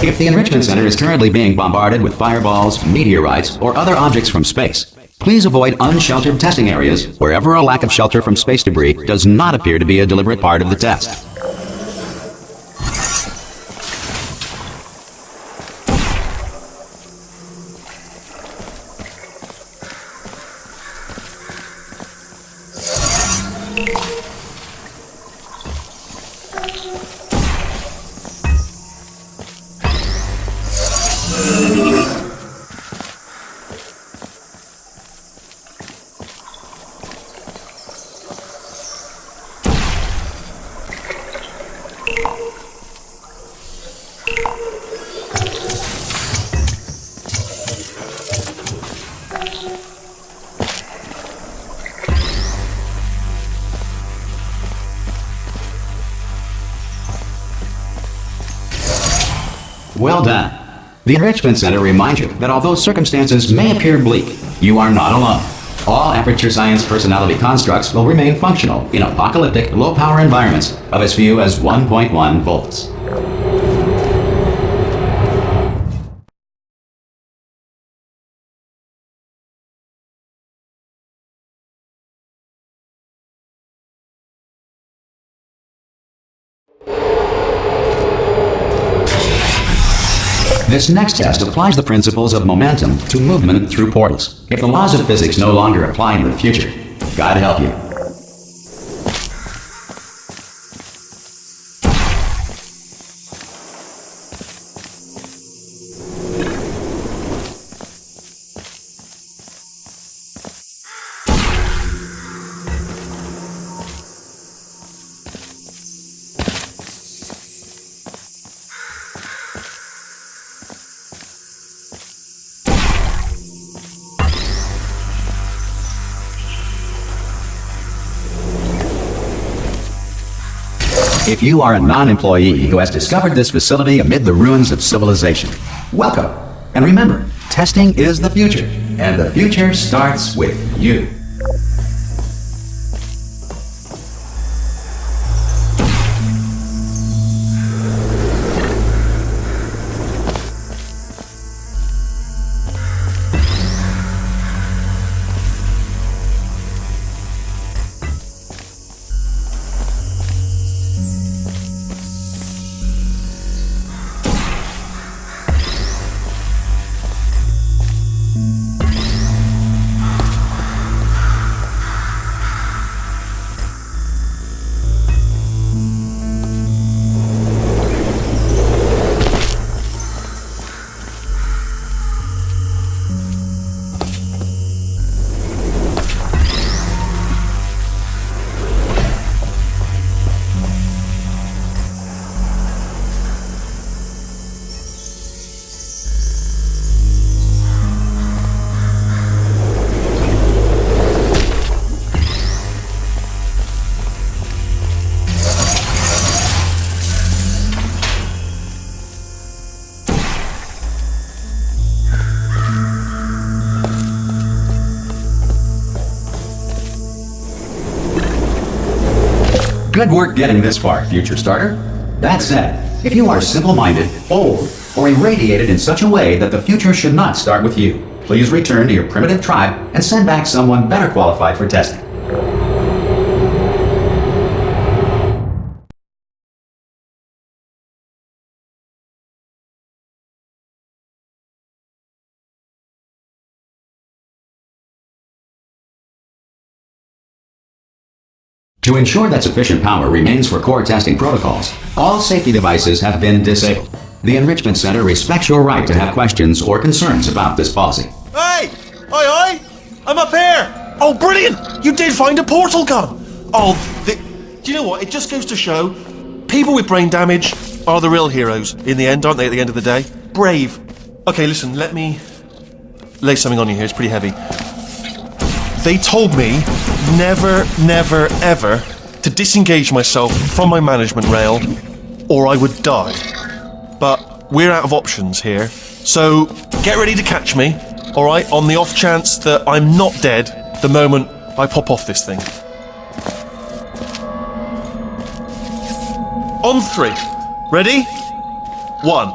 If the Enrichment Center is currently being bombarded with fireballs, meteorites, or other objects from space, please avoid unsheltered testing areas wherever a lack of shelter from space debris does not appear to be a deliberate part of the test. Well done. The Enrichment Center reminds you that although circumstances may appear bleak, you are not alone. All Aperture Science personality constructs will remain functional in apocalyptic, low-power environments of as few as 1.1 volts. This next test applies the principles of momentum to movement through portals. If the laws of physics no longer apply in the future, God help you. If you are a non-employee who has discovered this facility amid the ruins of civilization, welcome. And remember, testing is the future, and the future starts with you. Good work getting this far, future starter. That said, if you are simple-minded, old, or irradiated in such a way that the future should not start with you, please return to your primitive tribe and send back someone better qualified for testing. To ensure that sufficient power remains for core testing protocols, all safety devices have been disabled. The Enrichment Center respects your right to have questions or concerns about this policy. Hey! Oi! I'm up here! Oh, brilliant! You did find a portal gun! Oh, do you know what? It just goes to show, people with brain damage are the real heroes in the end, aren't they, at the end of the day? Brave. Okay, listen, let me lay something on you here. It's pretty heavy. They told me never, ever to disengage myself from my management rail or I would die. But we're out of options here, so get ready to catch me, alright, on the off chance that I'm not dead the moment I pop off this thing. On 3. Ready? 1,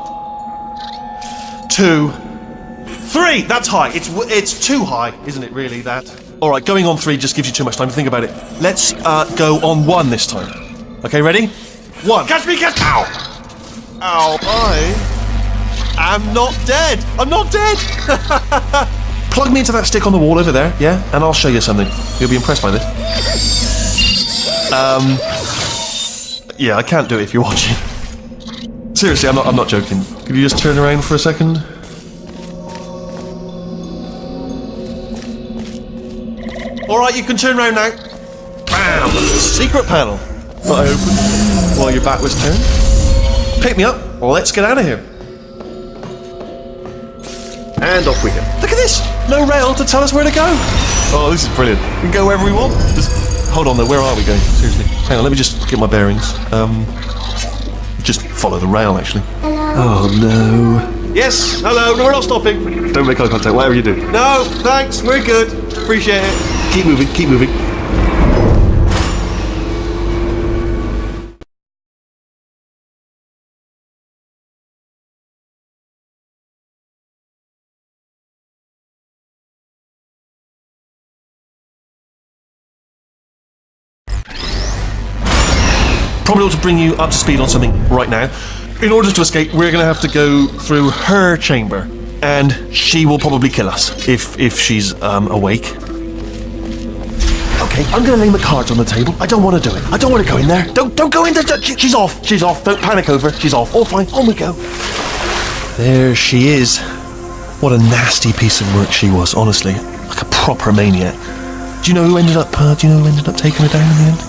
2, 3. That's high. It's too high, isn't it? Really, that. All right, going on 3 just gives you too much time to think about it. Let's go on 1 this time. Okay, ready? 1. Catch me, catch! Ow! Ow! I am not dead. I'm not dead. Plug me into that stick on the wall over there, yeah, and I'll show you something. You'll be impressed by this. Yeah, I can't do it if you're watching. Seriously, I'm not joking. Could you just turn around for a second? Alright, you can turn around now. Bam! Secret panel. That I opened while your back was turned. Pick me up. Let's get out of here. And off we go. Look at this! No rail to tell us where to go. Oh, this is brilliant. We can go wherever we want. Just hold on though, where are we going? Seriously. Hang on, let me just get my bearings. Just follow the rail, actually. Oh no. Yes, hello, no, we're not stopping. Don't make eye contact, whatever you do. No, thanks, we're good. Appreciate it. Keep moving, keep moving. Probably ought to bring you up to speed on something right now. In order to escape, we're going to have to go through her chamber, and she will probably kill us if she's awake. Okay, I'm going to lay my cards on the table. I don't want to do it. I don't want to go in there. Don't go in there. She's off. She's off. Don't panic over. She's off. All fine. On we go. There she is. What a nasty piece of work she was. Honestly, like a proper maniac. Do you know who ended up taking her down in the end?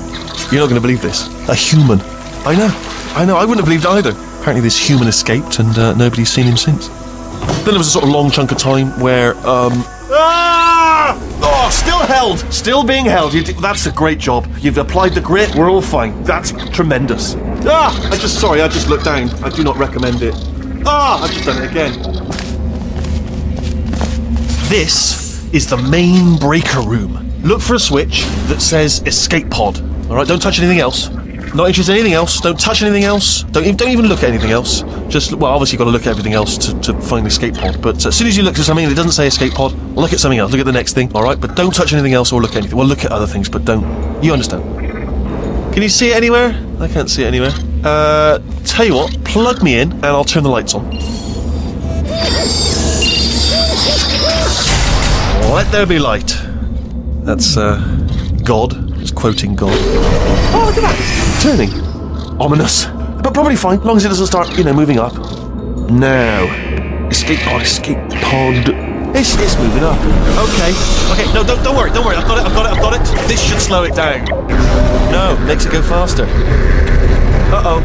You're not going to believe this. A human. I know. I wouldn't have believed it either. Apparently this human escaped and nobody's seen him since. Then there was a sort of long chunk of time where, Oh, still held. Still being held. That's a great job. You've applied the grit. We're all fine. That's tremendous. I just looked down. I do not recommend it. I've just done it again. This is the main breaker room. Look for a switch that says escape pod. Alright, don't touch anything else. Not interested in anything else. Don't touch anything else. Don't even look at anything else. Just, well, obviously you've got to look at everything else to find the escape pod. But as soon as you look at something and it doesn't say escape pod, look at something else. Look at the next thing, alright? But don't touch anything else or look at anything. Well, look at other things, but don't. You understand. Can you see it anywhere? I can't see it anywhere. Tell you what, plug me in and I'll turn the lights on. Let there be light. That's, God. Just quoting God. Oh, look at that! Turning. Ominous. But probably fine, as long as it doesn't start, moving up. Now. Escape pod. It's moving up. Okay, no, don't worry. I've got it. This should slow it down. No, makes it go faster. Uh-oh.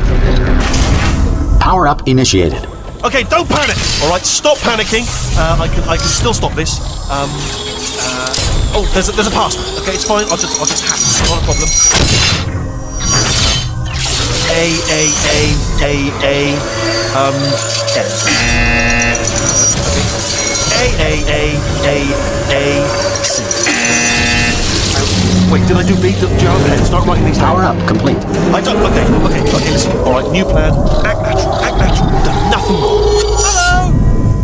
Power up initiated. Okay, don't panic! Alright, stop panicking. I can still stop this. Oh, there's a password. Okay, it's fine. I'll just hack it. Not a problem. N. C. Wait, did I do B? Do you have a pen? Start writing these down. Power up complete. I don't. Okay, listen. Alright, new plan. Act natural. Done nothing wrong. Hello!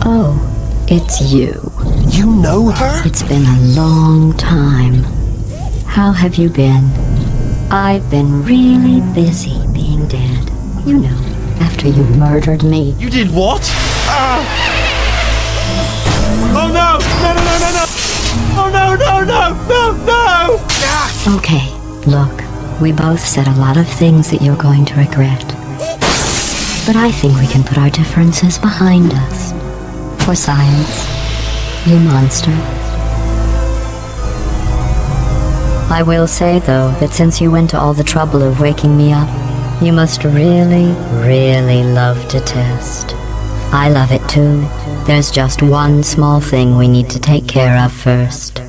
Oh, it's you. You know her? It's been a long time. How have you been? I've been really busy being dead. You know, after you murdered me. You did what? Oh no! No! Oh no! Okay, look, we both said a lot of things that you're going to regret. But I think we can put our differences behind us. For science, you monster. I will say, though, that since you went to all the trouble of waking me up, you must really, really love to test. I love it too. There's just one small thing we need to take care of first.